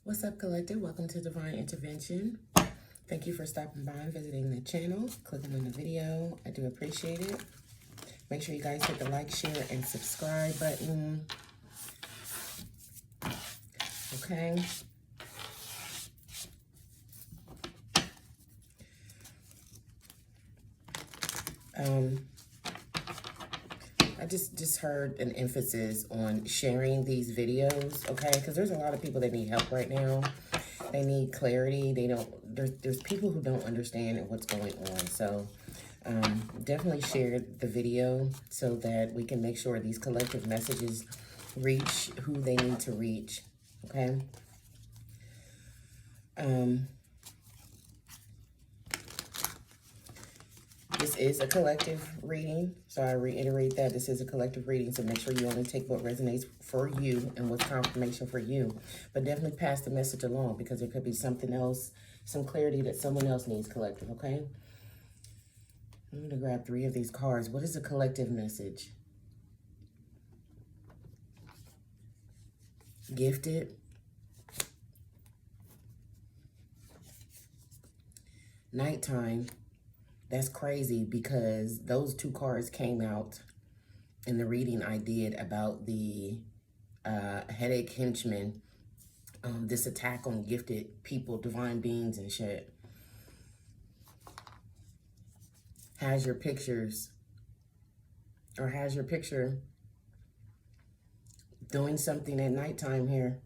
What's up, collective? Welcome to Divine Intervention. Thank you for stopping by and visiting the channel, clicking on the video. I do appreciate it. Make sure you guys hit the like, share, and subscribe button. Okay. I just heard an emphasis on sharing these videos, okay? Because there's a lot of people that need help right now. They need clarity. There's people who don't understand what's going on. So definitely share the video so that we can make sure these collective messages reach who they need to reach, okay? This is a collective reading, so I reiterate that this is a collective reading, so make sure you only take what resonates for you and what's confirmation for you. But definitely pass the message along because there could be something else, some clarity that someone else needs, collective, okay? I'm going to grab 3 of these cards. What is the collective message? Gifted. Nighttime. That's crazy because those 2 cards came out in the reading I did about the headache henchman, this attack on gifted people, divine beings and shit. Has your pictures, or has your picture doing something at nighttime here.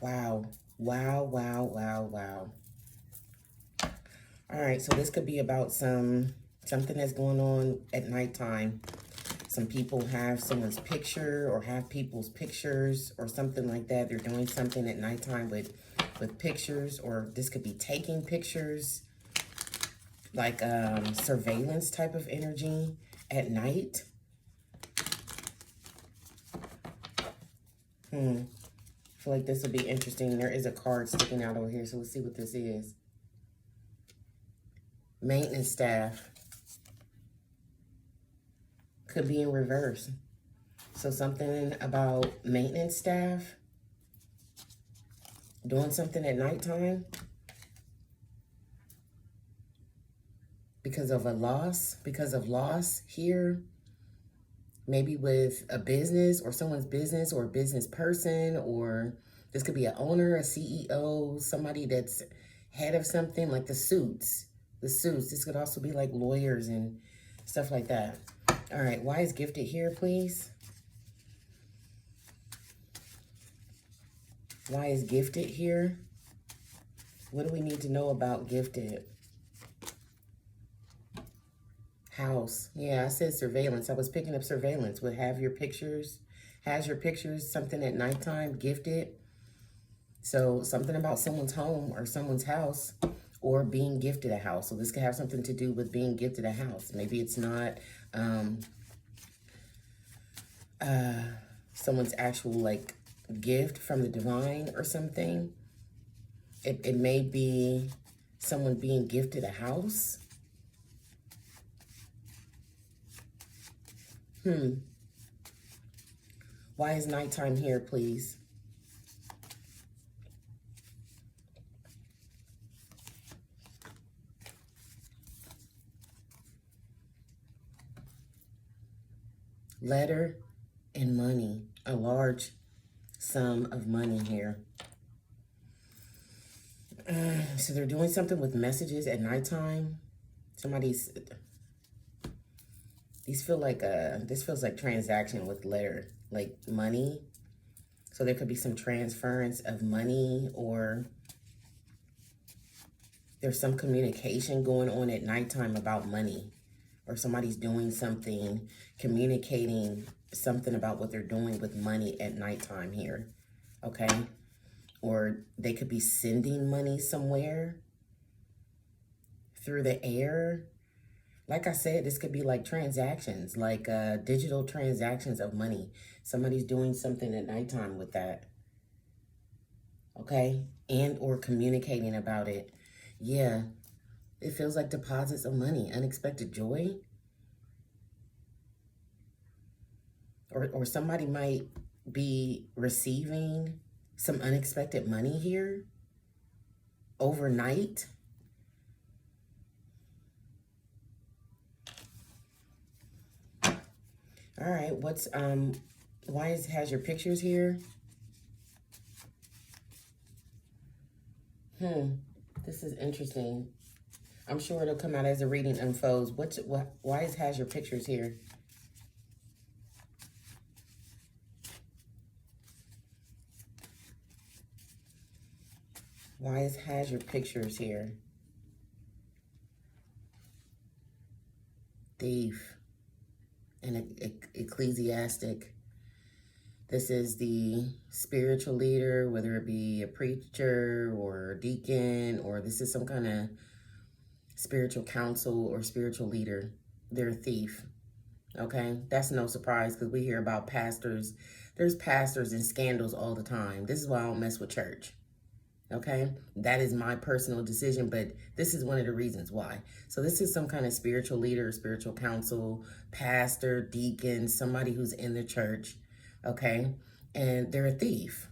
Wow, wow, wow, wow, wow. All right, so this could be about something that's going on at nighttime. Some people have someone's picture or have people's pictures or something like that. They're doing something at nighttime with pictures, or this could be taking pictures, like surveillance type of energy at night. I feel like this will be interesting. There is a card sticking out over here, so let's see what this is. Maintenance staff. Could be in reverse. So something about maintenance staff doing something at nighttime because of a loss, here. Maybe with a business or someone's business or a business person, or this could be an owner, a CEO, somebody that's head of something, like the suits. This could also be like lawyers and stuff like that. All right, why is gifted here, please? Why is gifted here? What do we need to know about gifted? House. Yeah, I said surveillance. I was picking up surveillance. Would have your pictures, has your pictures, something at nighttime, gifted. So something about someone's home or someone's house, or being gifted a house. So this could have something to do with being gifted a house. Maybe it's not someone's actual like gift from the divine or something. It may be someone being gifted a house. Why is nighttime here, please? Letter and money, a large sum of money here. So they're doing something with messages at nighttime. These feel like this feels like transaction with letter, like money. So there could be some transference of money, or there's some communication going on at nighttime about money, or somebody's doing something, communicating something about what they're doing with money at nighttime here, okay? Or they could be sending money somewhere through the air. Like I said, this could be like transactions, like digital transactions of money. Somebody's doing something at nighttime with that, okay? And or communicating about it. Yeah, it feels like deposits of money, unexpected joy. Or somebody might be receiving some unexpected money here overnight. All right, what's why has your pictures here? This is interesting. I'm sure it'll come out as the reading unfolds. Why has your pictures here? Why has your pictures here? Thief and ecclesiastic. This is the spiritual leader, whether it be a preacher or a deacon, or this is some kind of spiritual counsel or spiritual leader. They're a thief. Okay, that's no surprise because we hear about pastors. There's pastors and scandals all the time. This is why I don't mess with church. Okay, that is my personal decision, but this is one of the reasons why. So this is some kind of spiritual leader, spiritual counsel, pastor, deacon, somebody who's in the church. Okay, and they're a thief.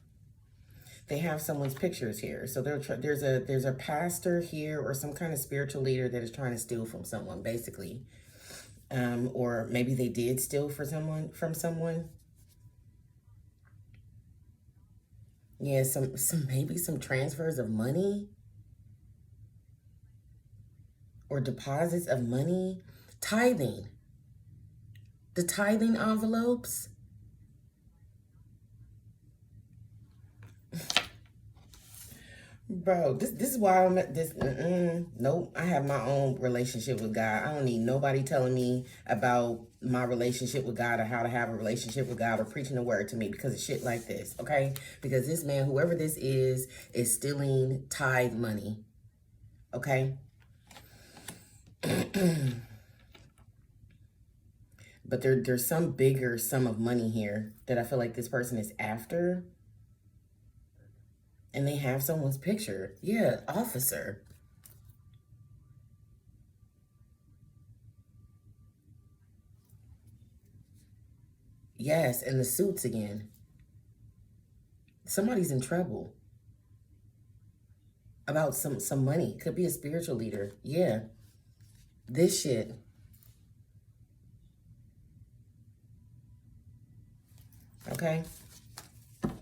They have someone's pictures here. So there's a pastor here or some kind of spiritual leader that is trying to steal from someone, basically. Or maybe they did steal from someone. Yeah, maybe some transfers of money or deposits of money. Tithing. The tithing envelopes. Bro, this is why I'm at this. Nope, I have my own relationship with God. I don't need nobody telling me about my relationship with God or how to have a relationship with God or preaching the word to me because of shit like this, okay? Because this man, whoever this is stealing tithe money, okay? But there's some bigger sum of money here that I feel like this person is after. And they have someone's picture. Yeah, officer. Yes, and the suits again. Somebody's in trouble. About some money. Could be a spiritual leader. Yeah. This shit. Okay?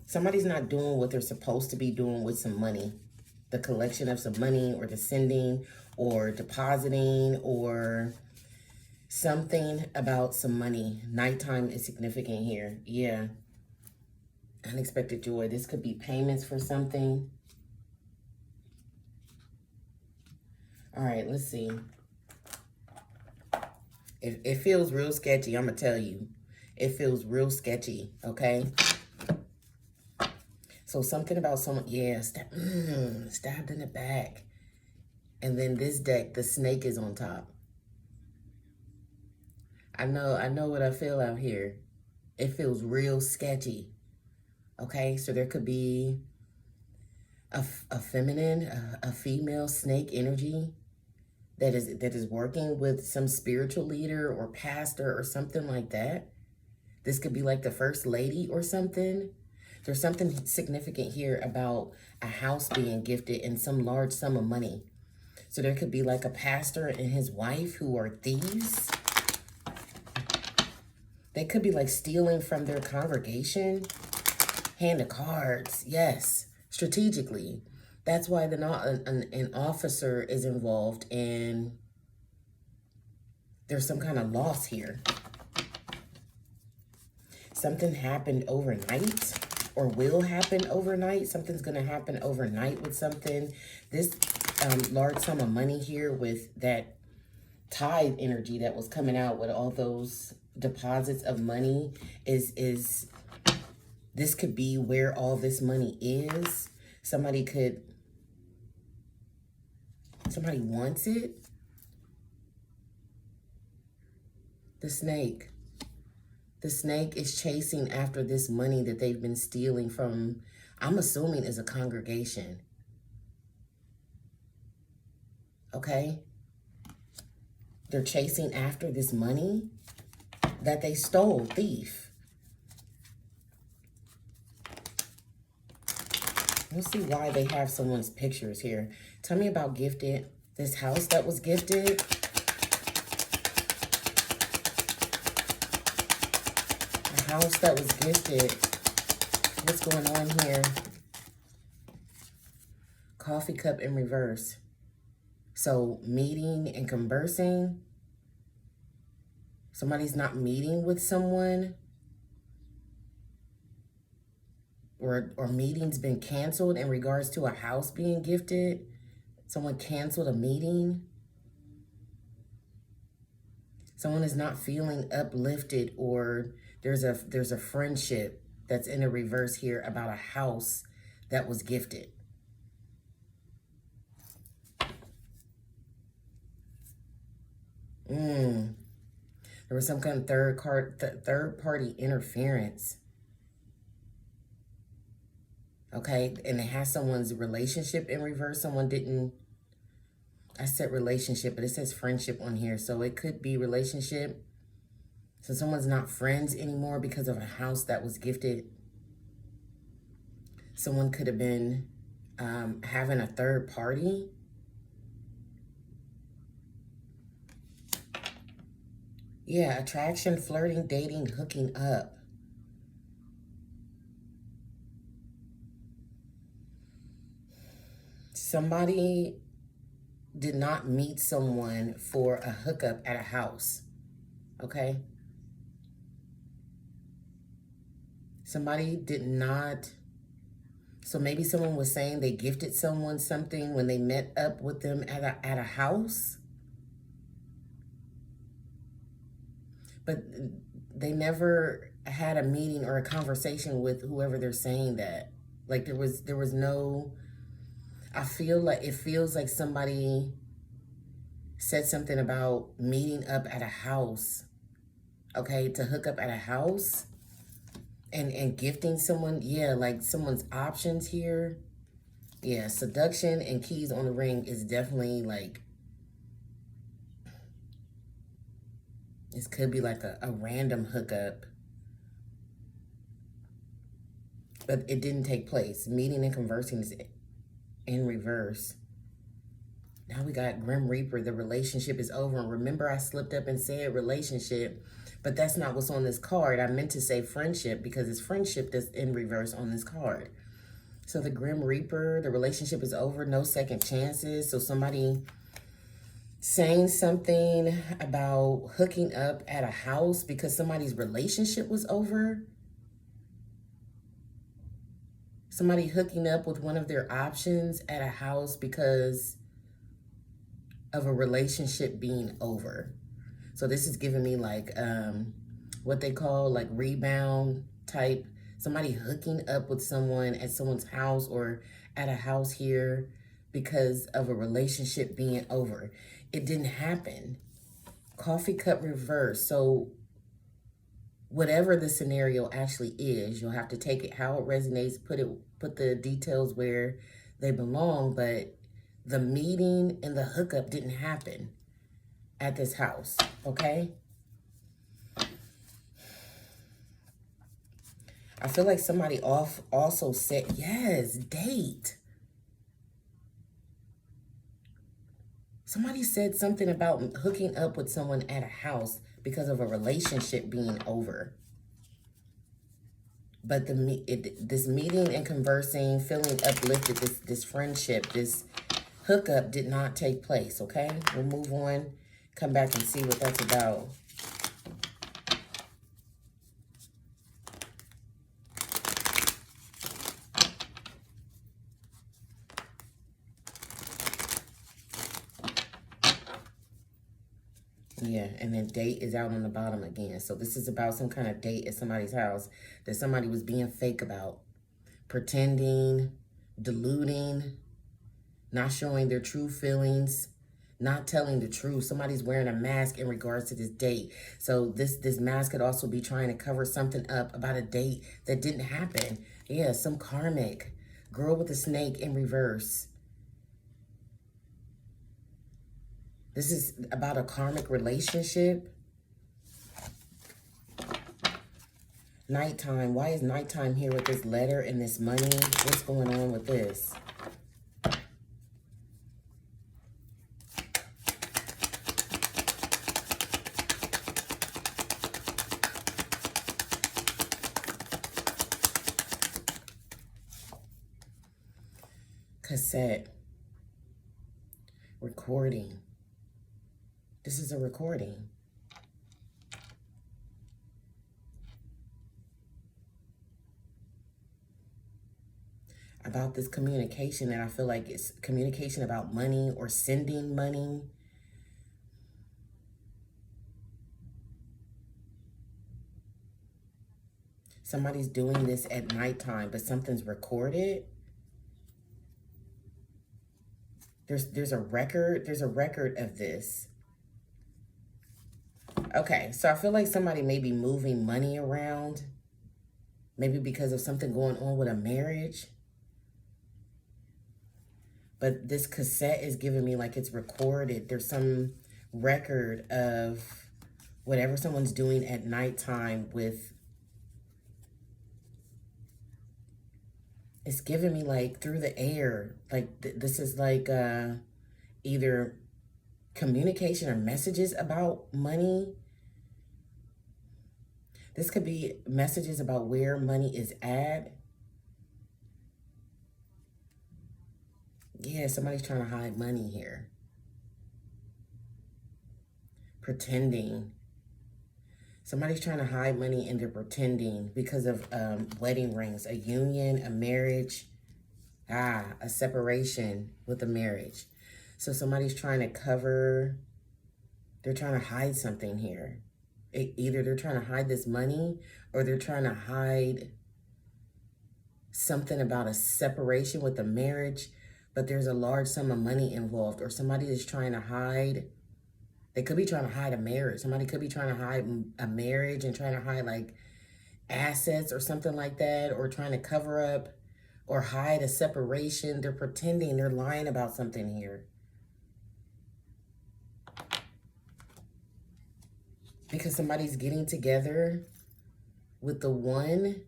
Somebody's not doing what they're supposed to be doing with some money. The collection of some money or the sending or depositing or something about some money. Nighttime is significant here. Yeah. Unexpected joy. This could be payments for something. All right, let's see. It feels real sketchy, I'm going to tell you. It feels real sketchy, okay? So something about someone, yeah, stabbed in the back. And then this deck, the snake is on top. I know what I feel out here. It feels real sketchy. Okay, so there could be a feminine, a female snake energy that is working with some spiritual leader or pastor or something like that. This could be like the first lady or something. There's something significant here about a house being gifted and some large sum of money. So there could be like a pastor and his wife who are thieves. They could be like stealing from their congregation. Hand of cards, yes, strategically. That's why an officer is involved and there's some kind of loss here. Something happened overnight or will happen overnight. Something's going to happen overnight with something. This large sum of money here with that tithe energy that was coming out with all those deposits of money is this could be where all this money is. Somebody wants it. The snake. The snake is chasing after this money that they've been stealing from, I'm assuming, is a congregation. Okay? They're chasing after this money that they stole, thief. We'll see why they have someone's pictures here. Tell me about gifted. This house that was gifted. A house that was gifted. What's going on here? Coffee cup in reverse. So meeting and conversing. Somebody's not meeting with someone. Or meeting's been canceled in regards to a house being gifted. Someone canceled a meeting. Someone is not feeling uplifted, or there's a friendship that's in a reverse here about a house that was gifted. There was some kind of third party interference. Okay, and it has someone's relationship in reverse. Someone didn't, I said relationship, but it says friendship on here. So it could be relationship. So someone's not friends anymore because of a house that was gifted. Someone could have been having a third party. Yeah, attraction, flirting, dating, hooking up. Somebody did not meet someone for a hookup at a house, okay? Somebody did not, so maybe someone was saying they gifted someone something when they met up with them at a house, but they never had a meeting or a conversation with whoever they're saying that. Like there was no, I feel like it feels like somebody said something about meeting up at a house, okay, to hook up at a house and gifting someone. Yeah, like someone's options here. Yeah, seduction and keys on the ring is definitely like, this could be like a random hookup, but it didn't take place. Meeting and conversing is in reverse. Now we got Grim Reaper. The relationship is over. And remember, I slipped up and said relationship, but that's not what's on this card. I meant to say friendship because it's friendship that's in reverse on this card. So the Grim Reaper, the relationship is over. No second chances. So somebody saying something about hooking up at a house because somebody's relationship was over. Somebody hooking up with one of their options at a house because of a relationship being over. So this is giving me like what they call like rebound type. Somebody hooking up with someone at someone's house or at a house here because of a relationship being over. It didn't happen. Coffee cup reverse. So whatever the scenario actually is, you'll have to take it how it resonates, put the details where they belong, but the meeting and the hookup didn't happen at this house, okay? I feel like somebody also said, yes, date. Somebody said something about hooking up with someone at a house because of a relationship being over. But this meeting and conversing, feeling uplifted, this friendship, this hookup did not take place, okay? We'll move on, come back and see what that's about. Yeah, and then date is out on the bottom again. So this is about some kind of date at somebody's house that somebody was being fake about. Pretending, deluding, not showing their true feelings, not telling the truth. Somebody's wearing a mask in regards to this date. So this mask could also be trying to cover something up about a date that didn't happen. Yeah, some karmic. Girl with a snake in reverse. This is about a karmic relationship. Nighttime. Why is nighttime here with this letter and this money? What's going on with this? Cassette. Recording. This is a recording. About this communication, and I feel like it's communication about money or sending money. Somebody's doing this at nighttime, but something's recorded. There's a record of this. Okay, so I feel like somebody may be moving money around, maybe because of something going on with a marriage. But this cassette is giving me like it's recorded. There's some record of whatever someone's doing at nighttime with. It's giving me like through the air. Like this is like either communication or messages about money. This could be messages about where money is at. Yeah, somebody's trying to hide money here. Pretending. Somebody's trying to hide money and they're pretending because of wedding rings, a union, a marriage, a separation with a marriage. So somebody's trying to cover, they're trying to hide something here. Either they're trying to hide this money or they're trying to hide something about a separation with a marriage, but there's a large sum of money involved, or somebody is trying to hide. They could be trying to hide a marriage. Somebody could be trying to hide a marriage and trying to hide like assets or something like that, or trying to cover up or hide a separation. They're pretending, they're lying about something here. Because somebody's getting together with the one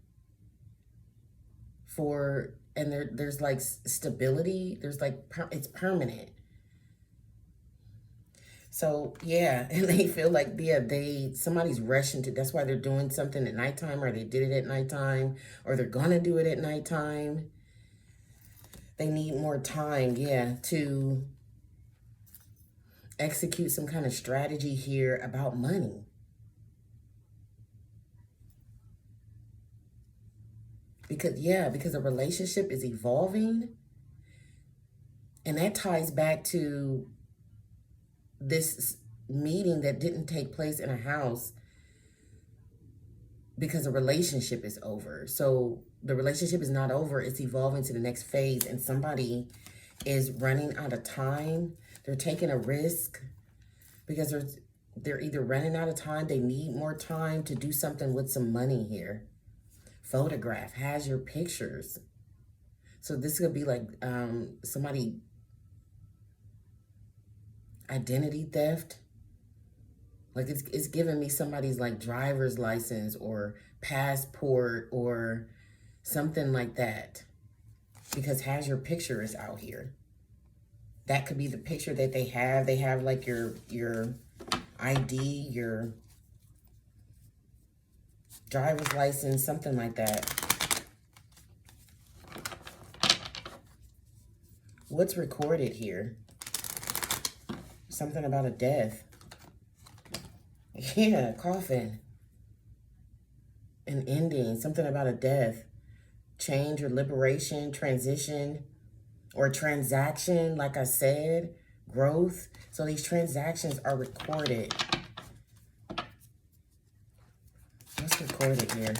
for, and there's like stability. There's like, it's permanent. So yeah, and they feel like, yeah, somebody's rushing to, that's why they're doing something at nighttime, or they did it at nighttime, or they're gonna do it at nighttime. They need more time, yeah, to execute some kind of strategy here about money. Because a relationship is evolving, and that ties back to this meeting that didn't take place in a house because the relationship is over. So the relationship is not over, it's evolving to the next phase, and somebody is running out of time. They're taking a risk because they're either running out of time, they need more time to do something with some money here. Photograph has your pictures. So this could be like somebody, identity theft. Like it's giving me somebody's like driver's license or passport or something like that, because has your picture is out here. That could be the picture that they have. They have like your ID, your driver's license, something like that. What's recorded here? Something about a death. Yeah, coffin. An ending, something about a death. Change or liberation, transition, or transaction, like I said, growth. So these transactions are recorded. What's recorded here?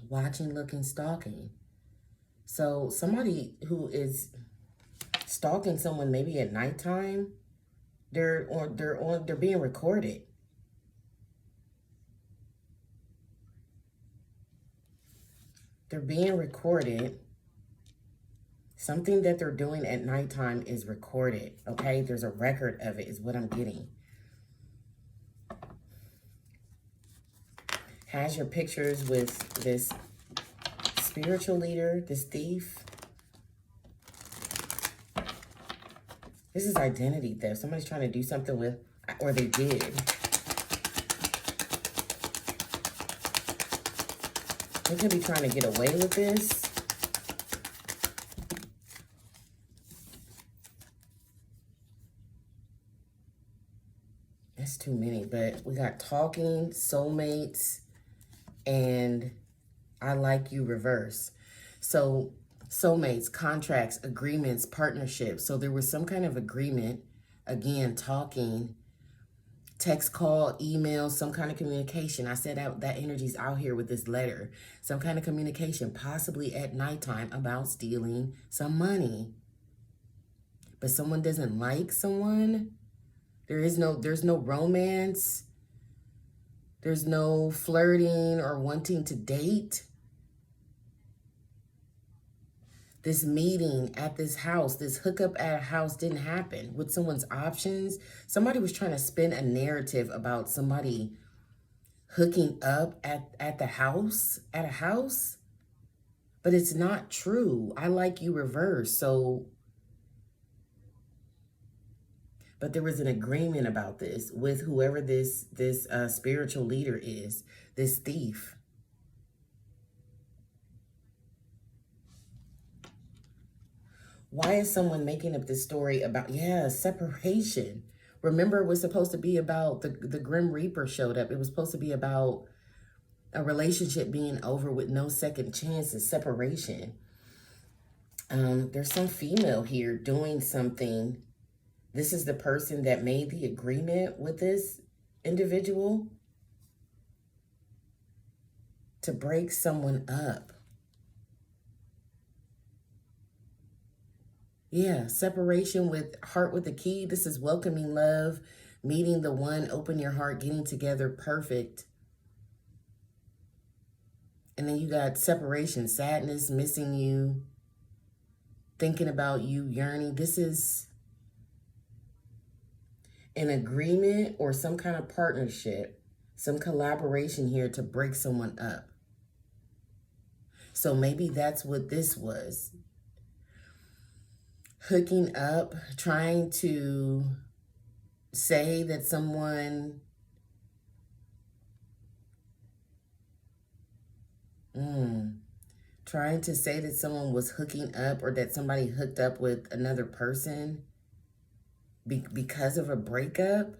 Watching, looking, stalking. So somebody who is stalking someone maybe at nighttime, they're being recorded. They're being recorded Something that they're doing at nighttime is recorded, okay? There's a record of it is what I'm getting. Has your pictures with this spiritual leader, this thief. This is identity theft. Somebody's trying to do something with, or they did. They could be trying to get away with this. That's too many, but we got talking, soulmates, and I like you reverse. So soulmates, contracts, agreements, partnerships. So there was some kind of agreement, again, talking, text, call, email, some kind of communication. I said that energy's out here with this letter. Some kind of communication, possibly at nighttime, about stealing some money. But someone doesn't like someone. There's no romance. There's no flirting or wanting to date. This meeting at this house, this hookup at a house didn't happen with someone's options. Somebody was trying to spin a narrative about somebody hooking up at the house, at a house. But it's not true. I like you reverse. So, but there was an agreement about this with whoever this spiritual leader is, this thief. Why is someone making up this story about, separation? Remember, it was supposed to be about the Grim Reaper showed up. It was supposed to be about a relationship being over with no second chances, separation. There's some female here doing something. This is the person that made the agreement with this individual to break someone up. Yeah, separation with heart with a key. This is welcoming love, meeting the one, open your heart, getting together, perfect. And then you got separation, sadness, missing you, thinking about you, yearning. This is an agreement or some kind of partnership, some collaboration here to break someone up. So maybe that's what this was. Hooking up, trying to say that someone trying to say that someone was hooking up or that somebody hooked up with another person because of a breakup.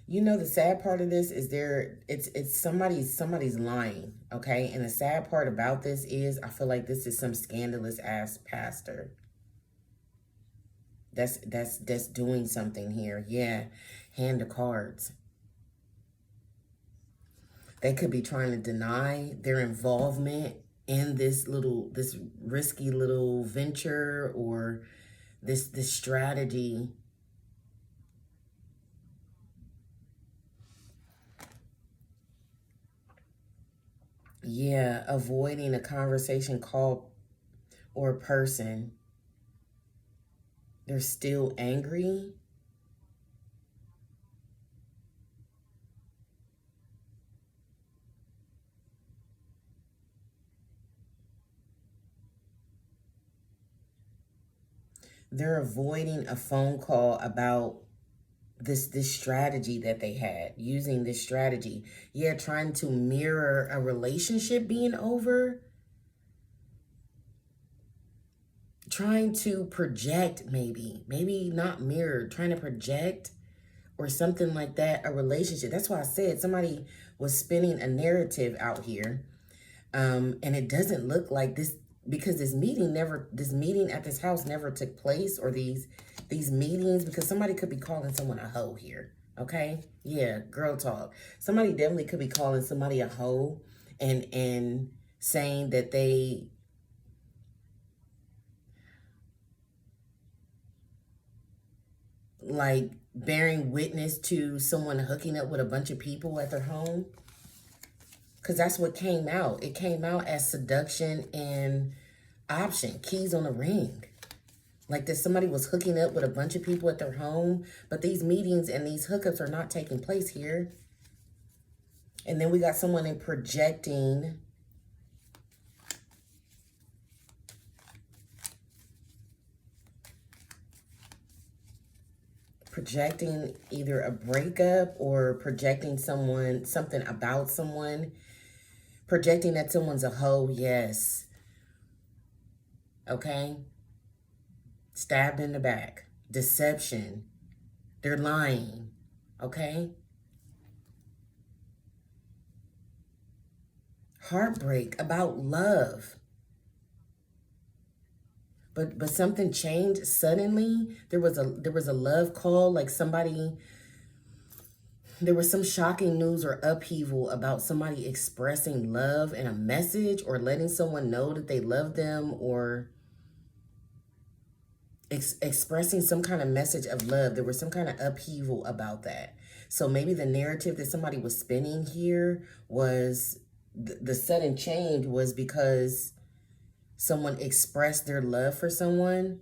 You know, the sad part of this is it's somebody's lying, okay? And the sad part about this is I feel like this is some scandalous ass pastor that's doing something here. Yeah, hand of cards. They could be trying to deny their involvement in this risky little venture or this strategy. Yeah, avoiding a conversation, call, or a person. They're still angry. They're avoiding a phone call about this strategy that they had, using this strategy. Yeah, trying to mirror a relationship being over. Trying to project, maybe not mirror, trying to project or something like that, a relationship. That's why I said somebody was spinning a narrative out here. And it doesn't look like this, because this meeting at this house never took place, or these meetings, because somebody could be calling someone a hoe here. Okay? Yeah, girl talk. Somebody definitely could be calling somebody a hoe and saying that they bearing witness to someone hooking up with a bunch of people at their home. Because that's what came out. It came out as seduction and option, keys on the ring. Like that somebody was hooking up with a bunch of people at their home, but these meetings and these hookups are not taking place here. And then we got someone in projecting either a breakup or projecting something about someone, projecting that someone's a hoe. Yes. Okay. Stabbed in the back, deception, they're lying. Okay. Heartbreak about love. But something changed suddenly. There was a love call, like there was some shocking news or upheaval about somebody expressing love in a message or letting someone know that they love them, or expressing some kind of message of love. There was some kind of upheaval about that. So maybe the narrative that somebody was spinning here was the sudden change was because someone expressed their love for someone.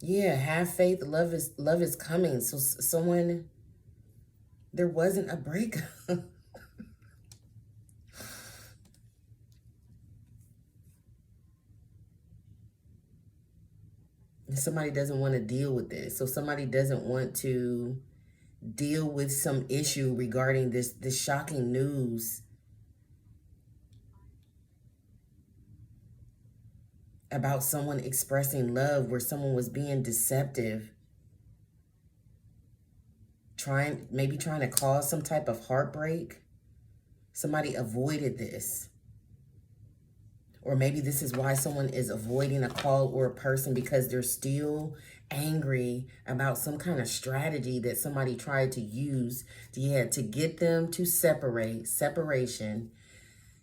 Yeah, have faith. Love is coming. So someone, there wasn't a breakup. Somebody doesn't want to deal with this. So somebody doesn't want to deal with some issue regarding this shocking news about someone expressing love, where someone was being deceptive, maybe trying to cause some type of heartbreak. Somebody avoided this. Or maybe this is why someone is avoiding a call or a person, because they're still angry about some kind of strategy that somebody tried to use to get them to separation.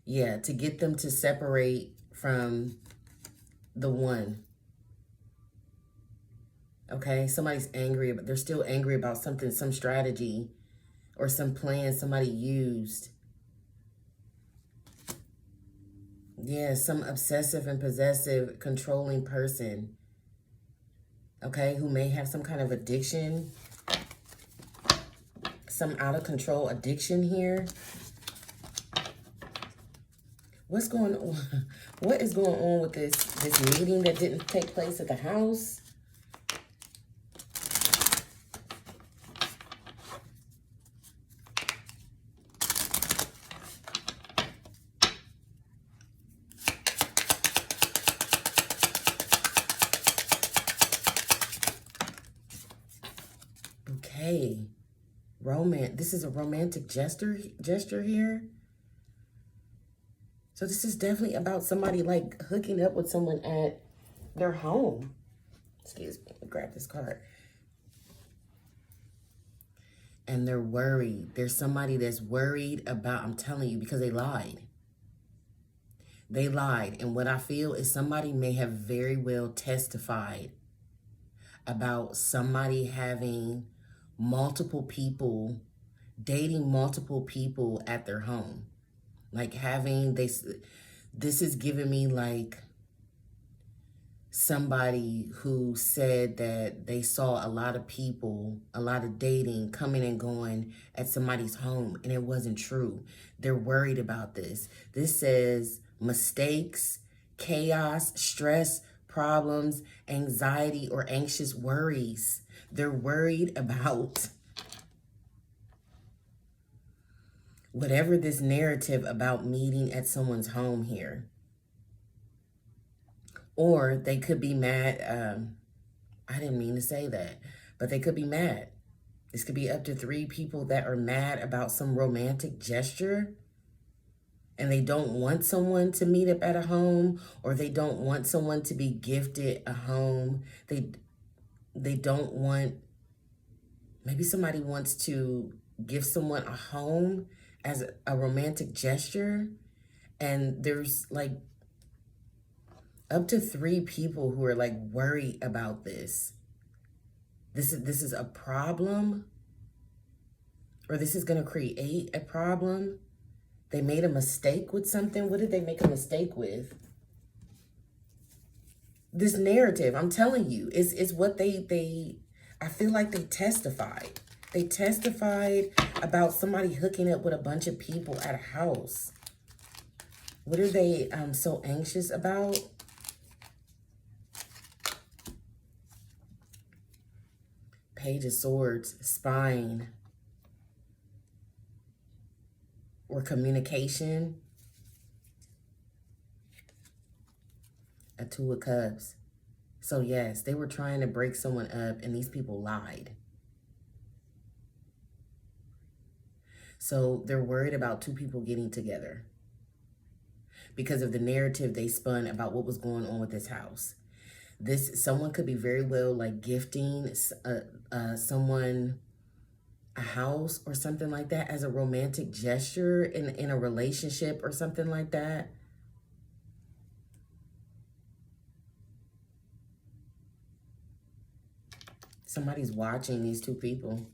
Yeah, to get them to separate from the one. Okay, somebody's angry, but they're still angry about something, some strategy or some plan somebody used. Yeah, some obsessive and possessive controlling person. Okay, who may have some kind of addiction, some out of control addiction here. What's going on? What is going on with this meeting that didn't take place at the house? Okay. This is a romantic gesture here. So this is definitely about somebody like hooking up with someone at their home. Excuse me, grab this card. And they're worried. There's somebody that's worried about, I'm telling you, because they lied. They lied. And what I feel is somebody may have very well testified about somebody having multiple people, dating multiple people at their home. Like this is giving me like somebody who said that they saw a lot of people, a lot of dating coming and going at somebody's home, and it wasn't true. They're worried about this. This says mistakes, chaos, stress, problems, anxiety, or anxious worries. They're worried about whatever this narrative about meeting at someone's home here. Or they could be mad. I didn't mean to say that, but they could be mad. This could be up to 3 people that are mad about some romantic gesture, and they don't want someone to meet up at a home, or they don't want someone to be gifted a home. They don't want, maybe somebody wants to give someone a home as a romantic gesture, and there's like up to 3 people who are like worried about this. This is a problem. or this is going to create a problem. They made a mistake with something. What did they make a mistake with? This narrative, I'm telling you, is what I feel like they testified. They testified about somebody hooking up with a bunch of people at a house. What are they so anxious about? Page of Swords, spying, or communication. A Two of Cups. So yes, they were trying to break someone up and these people lied. So they're worried about two people getting together because of the narrative they spun about what was going on with this house. Someone could be very well like gifting someone a house or something like that as a romantic gesture in a relationship or something like that. Somebody's watching these two people.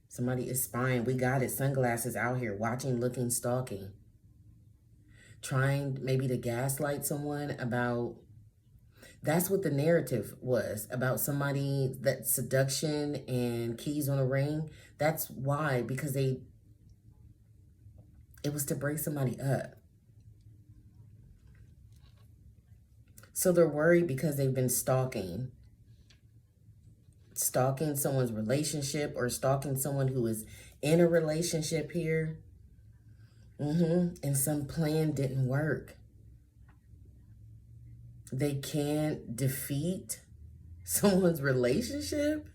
Somebody is spying. We got it. Sunglasses out here. Watching, looking, stalking. Trying maybe to gaslight someone about... That's what the narrative was. About somebody, that seduction and keys on a ring. That's why. Because it was to break somebody up. So they're worried because they've been stalking someone's relationship or stalking someone who is in a relationship here. And some plan didn't work. They can't defeat someone's relationship.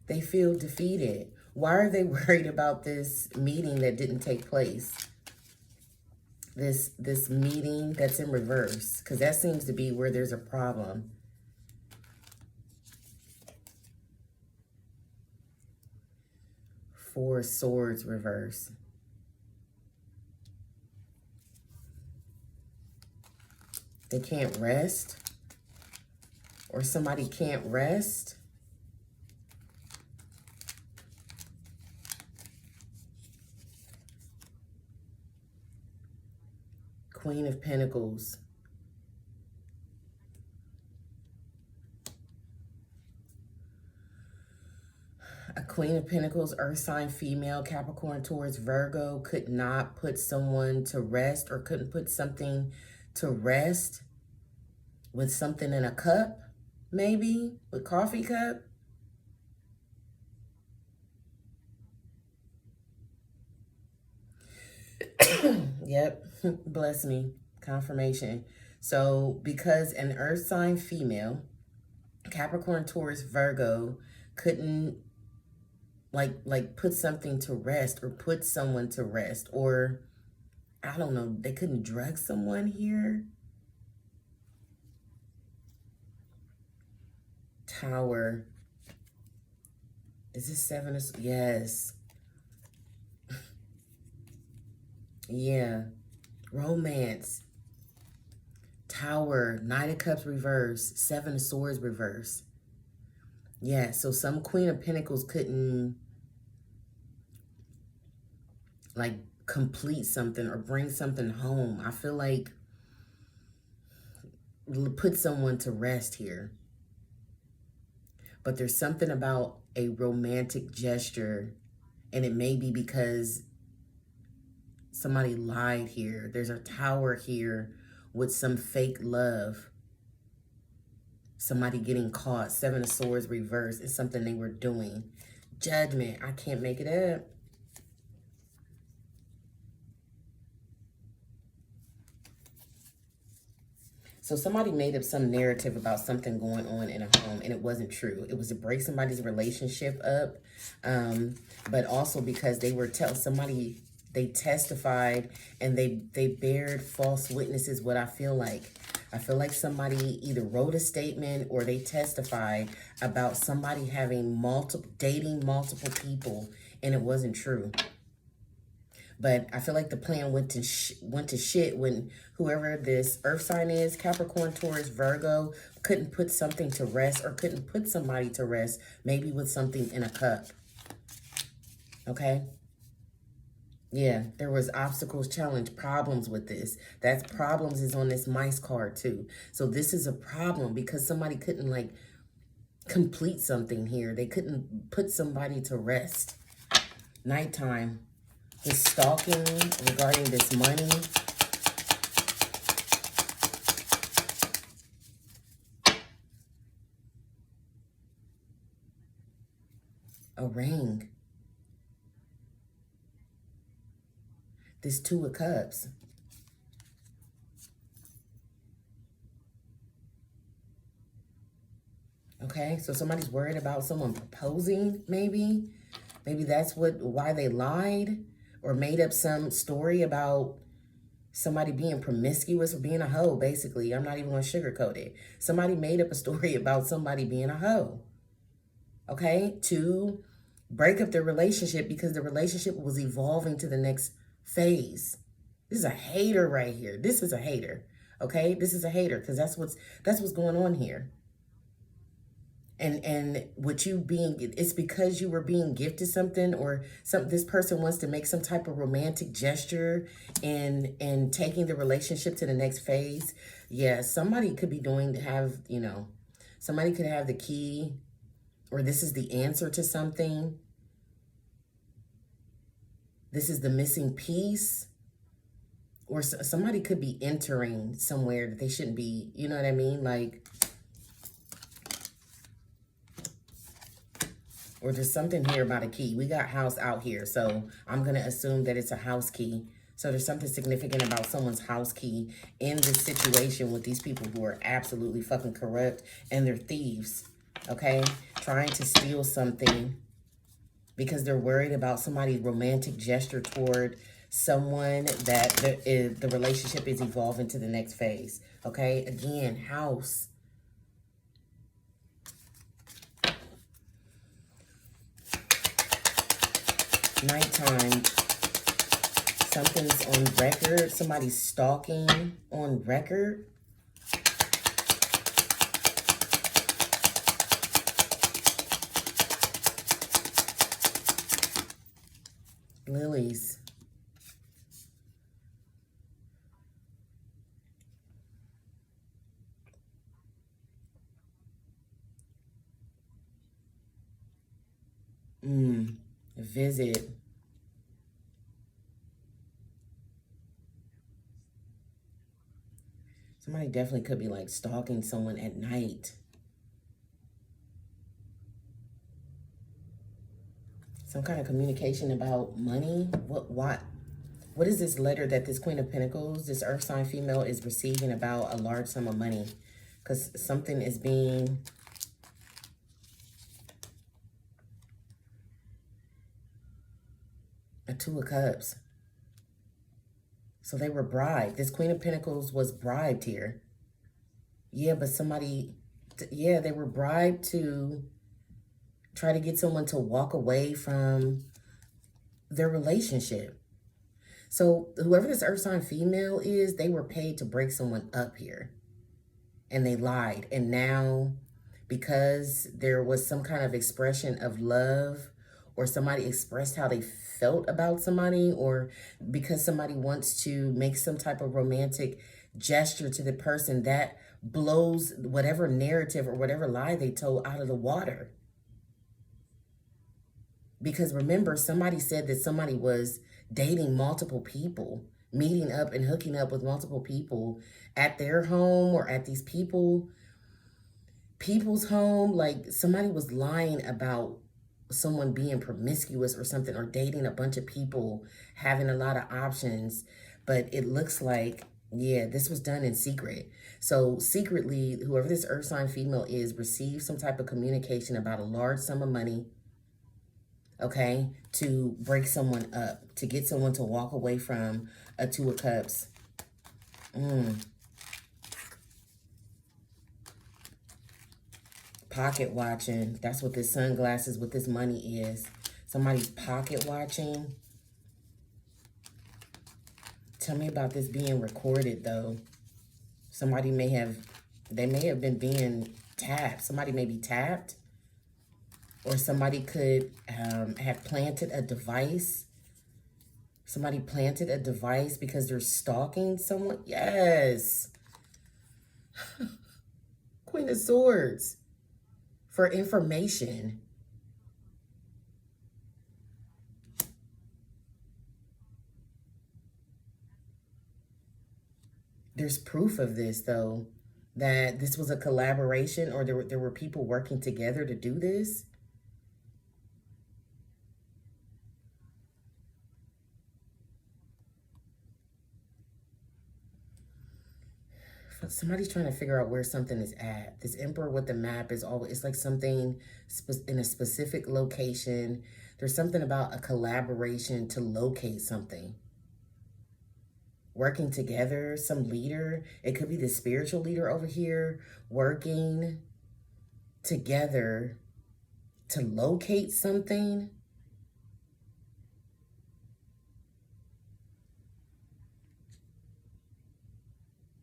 They feel defeated. Why are they worried about this meeting that didn't take place? This meeting that's in reverse, because that seems to be where there's a problem. Four of Swords reverse. They can't rest, or somebody can't rest. Queen of Pentacles. A Queen of Pentacles, Earth sign, female, Capricorn, Taurus, Virgo, could not put someone to rest or couldn't put something to rest with something in a cup, maybe, with coffee cup. Yep, bless me, confirmation. So because an Earth sign female, Capricorn, Taurus, Virgo, couldn't like put something to rest or put someone to rest, or I don't know, they couldn't drug someone here. Tower. Is this Seven of... Yes. Yeah. Romance. Tower. Knight of Cups reverse. Seven of Swords reverse. Yeah, so some Queen of Pentacles couldn't like complete something or bring something home. I feel like put someone to rest here. But there's something about a romantic gesture, and it may be because somebody lied here. There's a tower here with some fake love. Somebody getting caught. Seven of Swords reverse is something they were doing. Judgment. I can't make it up. So somebody made up some narrative about something going on in a home, and it wasn't true. It was to break somebody's relationship up, but also because they were they testified and they bared false witnesses. What I feel like somebody either wrote a statement or they testified about somebody having dating multiple people, and it wasn't true. But I feel like the plan went to shit when whoever this earth sign is, Capricorn, Taurus, Virgo, couldn't put something to rest or couldn't put somebody to rest, maybe with something in a cup. Okay? Yeah, there was obstacles, challenge, problems with this. That's problems is on this mice card too. So this is a problem because somebody couldn't like complete something here. They couldn't put somebody to rest. Nighttime. The stalking regarding this money. A ring. This Two of Cups. Okay, so somebody's worried about someone proposing, maybe. Maybe that's why they lied or made up some story about somebody being promiscuous or being a hoe, basically. I'm not even going to sugarcoat it. Somebody made up a story about somebody being a hoe. Okay, to break up their relationship because the relationship was evolving to the next phase. This is a hater right here. This is a hater. Okay, this is a hater because that's what's going on here. And what you being, it's because you were being gifted something or this person wants to make some type of romantic gesture and taking the relationship to the next phase. Yeah, somebody could be somebody could have the key, or this is the answer to something. This is the missing piece. Or somebody could be entering somewhere that they shouldn't be, you know what I mean? Like, or there's something here about a key. We got house out here, so I'm going to assume that it's a house key. So there's something significant about someone's house key in this situation with these people who are absolutely fucking corrupt and they're thieves, okay? Trying to steal something because they're worried about somebody's romantic gesture toward someone that the relationship is evolving to the next phase, okay? Again, house. Nighttime. Something's on record. Somebody's stalking on record. Lilies. Visit. Somebody definitely could be like stalking someone at night. Some kind of communication about money. What is this letter that this Queen of Pentacles, this earth sign female, is receiving about a large sum of money? Because something is being... A Two of Cups. So they were bribed. This Queen of Pentacles was bribed here. Yeah, but somebody... Yeah, they were bribed to try to get someone to walk away from their relationship. So whoever this earth sign female is, they were paid to break someone up here. And they lied. And now, because there was some kind of expression of love, or somebody expressed how they felt about somebody, or because somebody wants to make some type of romantic gesture to the person, that blows whatever narrative or whatever lie they told out of the water. Because remember, somebody said that somebody was dating multiple people, meeting up and hooking up with multiple people at their home or at these people's home. Like somebody was lying about someone being promiscuous or something, or dating a bunch of people, having a lot of options. But it looks like, yeah, this was done in secret. So secretly, whoever this earth sign female is received some type of communication about a large sum of money, okay, to break someone up, to get someone to walk away from a Two of Cups. Pocket watching. That's what this sunglasses with this money is. Somebody's pocket watching. Tell me about this being recorded, though. Somebody may have, they may have been being tapped. Somebody may be tapped. Or somebody could have planted a device. Somebody planted a device because they're stalking someone. Yes. Queen of Swords. For information. There's proof of this, though, that this was a collaboration, or there were people working together to do this. Somebody's trying to figure out where something is at. This Emperor with the map is always, it's like something in a specific location. There's something about a collaboration to locate something. Working together, some leader. It could be the spiritual leader over here working together to locate something.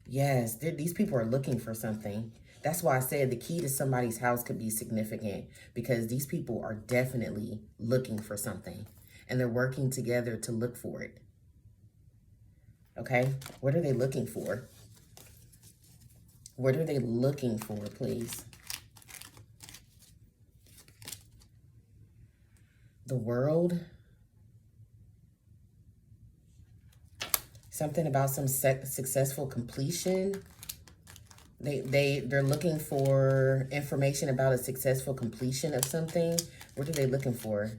Yes, these people are looking for something. That's why I said the key to somebody's house could be significant, because these people are definitely looking for something and they're working together to look for it. Okay, what are they looking for? What are they looking for, please? The World. Something about some successful completion. They're looking for information about a successful completion of something. What are they looking for?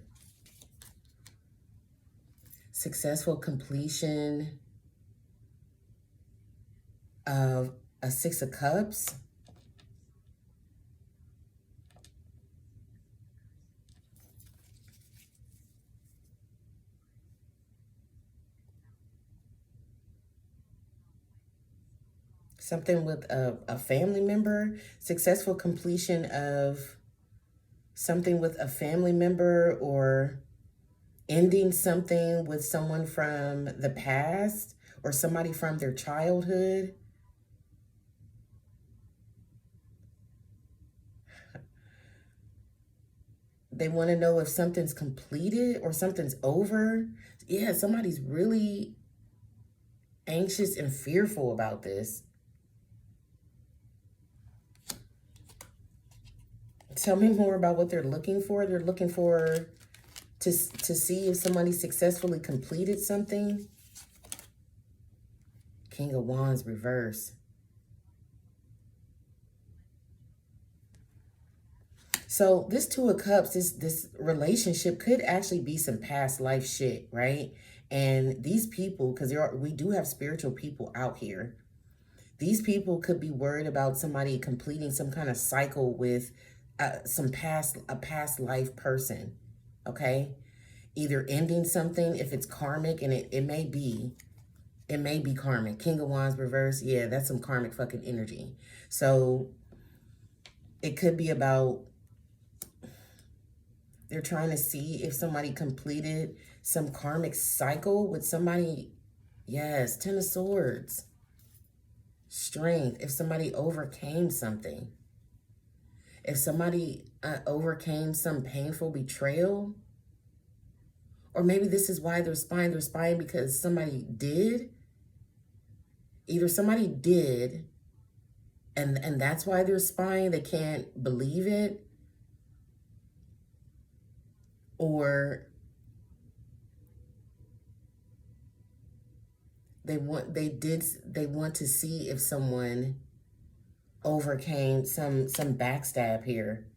Successful completion of a Six of Cups. Something with a family member. Successful completion of something with a family member, or ending something with someone from the past or somebody from their childhood. They want to know if something's completed or something's over. Yeah, somebody's really anxious and fearful about this. Tell me more about what they're looking for. They're looking for to see if somebody successfully completed something. King of Wands reverse. So this Two of Cups, this relationship could actually be some past life shit, right? And these people, because we do have spiritual people out here. These people could be worried about somebody completing some kind of cycle with a past life person, okay? Either ending something, if it's karmic, and it may be karmic. King of Wands reverse, yeah, that's some karmic fucking energy. So it could be about, they're trying to see if somebody completed some karmic cycle with somebody. Yes, Ten of Swords. Strength, if somebody overcame something. If somebody overcame some painful betrayal, or maybe this is why they're spying. They're spying because somebody did. Either somebody did, and that's why they're spying. They can't believe it. Or they want to see if someone overcame some backstab here.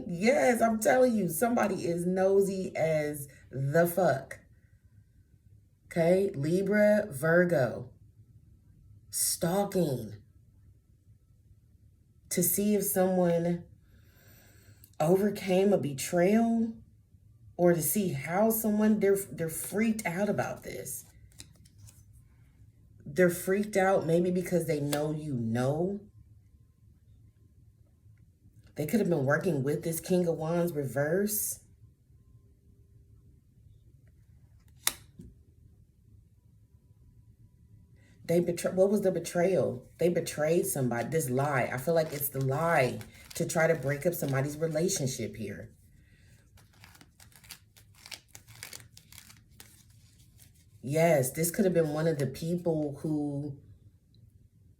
Yes, I'm telling you, somebody is nosy as the fuck. Okay, Libra, Virgo. Stalking. To see if someone overcame a betrayal, or to see how someone, they're freaked out about this. They're freaked out maybe because they know you know. They could have been working with this King of Wands reverse. What was the betrayal? They betrayed somebody. This lie. I feel like it's the lie to try to break up somebody's relationship here. Yes, this could have been one of the people who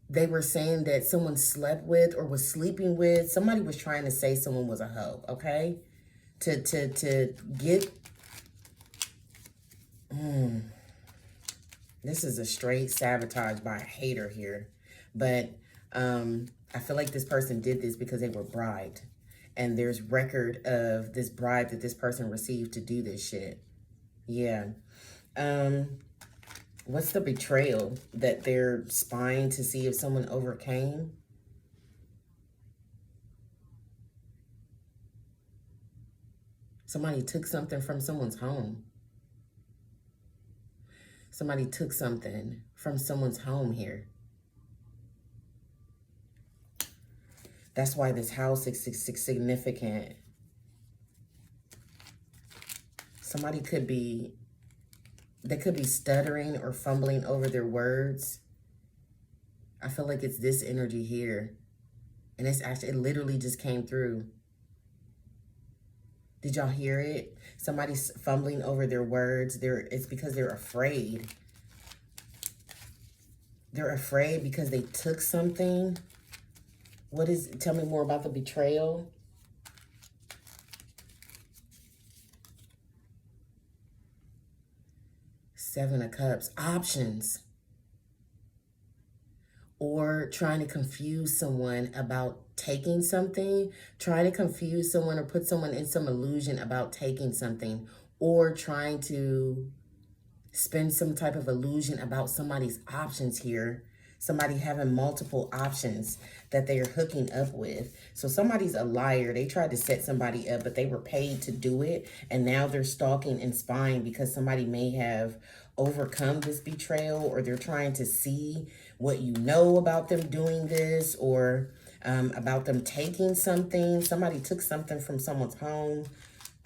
they were saying that someone slept with or was sleeping with. Somebody was trying to say someone was a hoe, okay? To get... This is a straight sabotage by a hater here. But I feel like this person did this because they were bribed. And there's record of this bribe that this person received to do this shit. Yeah. What's the betrayal? That they're spying to see if someone overcame? Somebody took something from someone's home. Somebody took something from someone's home here. That's why this house is significant. Somebody could be... They could be stuttering or fumbling over their words. I feel like it's this energy here. And it's actually, it literally just came through. Did y'all hear it? Somebody's fumbling over their words. It's because they're afraid. They're afraid because they took something. Tell me more about the betrayal. Seven of Cups. Options. Or trying to confuse someone about taking something. Trying to confuse someone or put someone in some illusion about taking something. Or trying to spin some type of illusion about somebody's options here. Somebody having multiple options that they are hooking up with. So somebody's a liar. They tried to set somebody up, but they were paid to do it. And now they're stalking and spying because somebody may have overcome this betrayal, or they're trying to see what you know about them doing this, or about them taking something. Somebody took something from someone's home.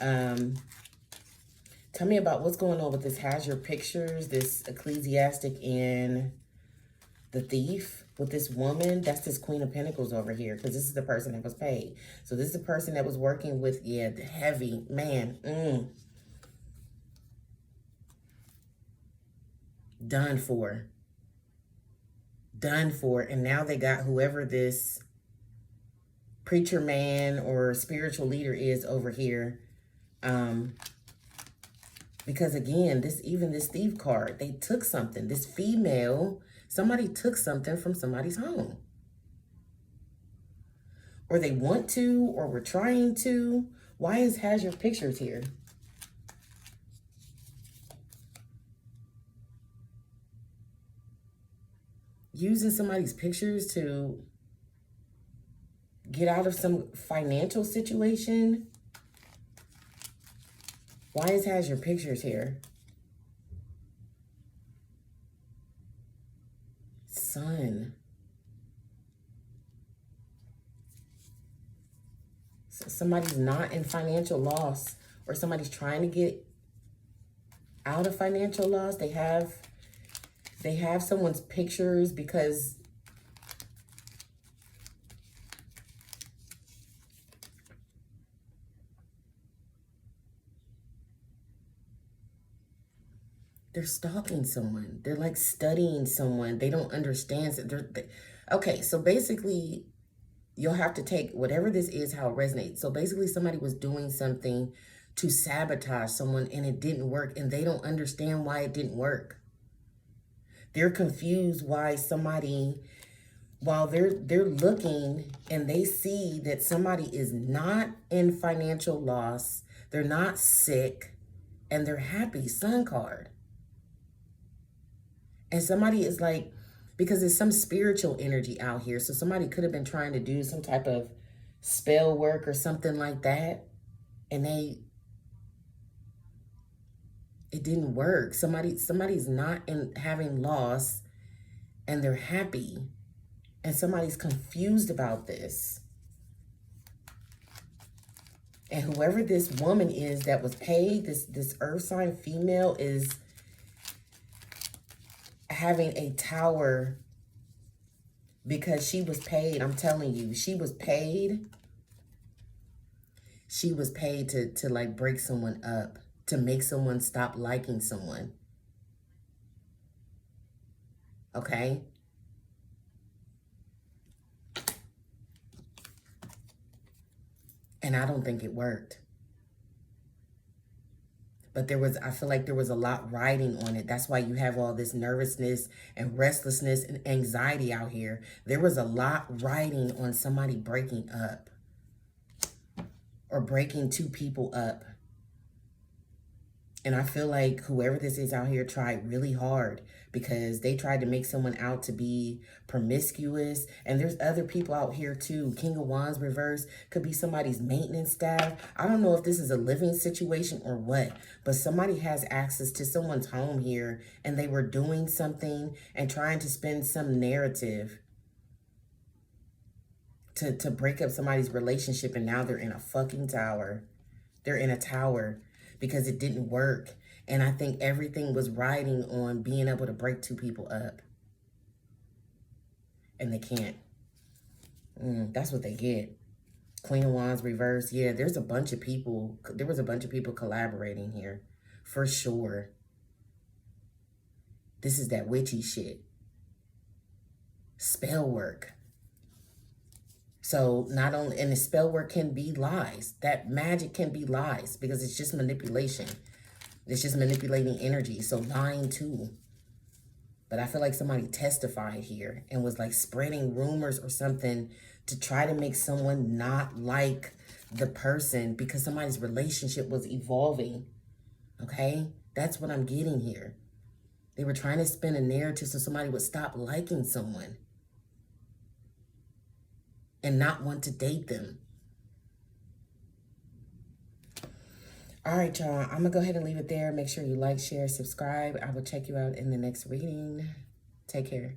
Tell me about what's going on with this. Has your pictures, this ecclesiastic and the thief with this woman. That's this Queen of Pentacles over here, because this is the person that was paid. So this is the person that was working with, yeah, the heavy man. Done for. Done for. And now they got whoever this preacher man or spiritual leader is over here. Because again, even this thief card, they took something. This female, somebody took something from somebody's home. Or they want to, or were trying to. Why has your pictures here? Using somebody's pictures to get out of some financial situation. Why has your pictures here? Sun. So somebody's not in financial loss, or somebody's trying to get out of financial loss. They have someone's pictures because they're stalking someone. They're like studying someone. They don't understand that okay, so basically you'll have to take whatever this is, how it resonates. So basically somebody was doing something to sabotage someone and it didn't work, and they don't understand why it didn't work. They're confused why somebody, while they're looking and they see that somebody is not in financial loss, they're not sick, and they're happy. Sun card. And somebody is like, because there's some spiritual energy out here. So somebody could have been trying to do some type of spell work or something like that. And it didn't work. Somebody's not having loss and they're happy. And somebody's confused about this. And whoever this woman is that was paid, this earth sign female, is having a tower because she was paid. I'm telling you, she was paid. She was paid to like break someone up, to make someone stop liking someone. Okay? And I don't think it worked. But I feel like there was a lot riding on it. That's why you have all this nervousness and restlessness and anxiety out here. There was a lot riding on somebody breaking up or breaking two people up. And I feel like whoever this is out here tried really hard because they tried to make someone out to be promiscuous. And there's other people out here too. King of Wands reverse could be somebody's maintenance staff. I don't know if this is a living situation or what, but somebody has access to someone's home here and they were doing something and trying to spin some narrative to break up somebody's relationship, and now they're in a fucking tower. They're in a tower because it didn't work. And I think everything was riding on being able to break two people up. And they can't. That's what they get. Queen of Wands reverse. Yeah, there's a bunch of people. There was a bunch of people collaborating here. For sure. This is that witchy shit. Spell work. So not only, and the spell work can be lies. That magic can be lies because it's just manipulation. It's just manipulating energy. So lying too. But I feel like somebody testified here and was like spreading rumors or something to try to make someone not like the person because somebody's relationship was evolving. Okay? That's what I'm getting here. They were trying to spin a narrative so somebody would stop liking someone and not want to date them. All right, y'all. I'm going to go ahead and leave it there. Make sure you like, share, subscribe. I will check you out in the next reading. Take care.